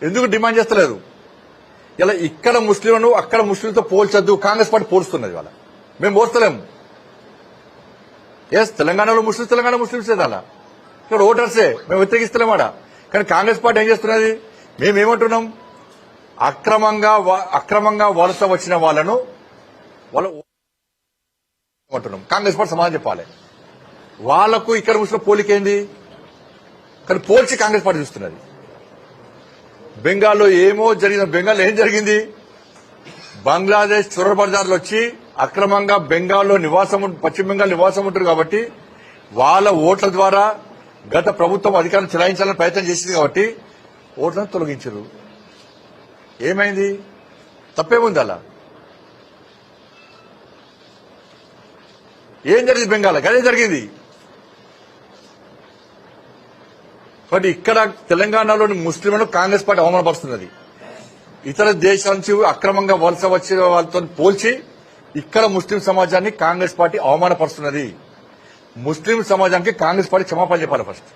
ఎందుకు డిమాండ్ చేస్తలేరు? ఇలా ఇక్కడ ముస్లింలను అక్కడ ముస్లింలతో పోల్చొద్దు, కాంగ్రెస్ పార్టీ పోలుస్తున్నది. వాళ్ళ మేము పోల్చలేము. ఎస్, తెలంగాణలో ముస్లింస్ తెలంగాణ ముస్లింసే, అలా ఇక్కడ ఓటర్సే, మేము వ్యతిరేకిస్తలేమాడ. కానీ కాంగ్రెస్ పార్టీ ఏం చేస్తున్నది? మేమేమంటున్నాం? అక్రమంగా వలస వచ్చిన వాళ్ళను అంటున్నాం. కాంగ్రెస్ పార్టీ సమాధానం చెప్పాలి. వాళ్లకు ఇక్కడ ముస్లిం పోలికేంది? కానీ పోల్చి కాంగ్రెస్ పార్టీ చూస్తున్నది. బెంగాల్లో ఏమో జరిగిన, బెంగాల్లో ఏం జరిగింది? బంగ్లాదేశ్ చొరబర్దారులు వచ్చి అక్రమంగా బెంగాల్లో పశ్చిమ బెంగాల్ నివాసం ఉంటారు కాబట్టి వాళ్ళ ఓట్ల ద్వారా గత ప్రభుత్వం అధికారం చెలాయించాలని ప్రయత్నం చేసింది కాబట్టి ఓట్లను తొలగించారు. ఏమైంది? తప్పేముంది? అలా ఏం జరిగింది? బెంగాల్ అదే జరిగింది. బట్ ఇక్కడ తెలంగాణలోని ముస్లింలను కాంగ్రెస్ పార్టీ అవమానపరుస్తున్నది. ఇతర దేశాల నుంచి అక్రమంగా వలస వచ్చిన వాళ్ళతో పోల్చి ఇక్కడ ముస్లిం సమాజాన్ని కాంగ్రెస్ పార్టీ అవమానపరుస్తున్నది. ముస్లిం సమాజానికి కాంగ్రెస్ పార్టీ క్షమాపణ చెప్పాలి ఫస్ట్.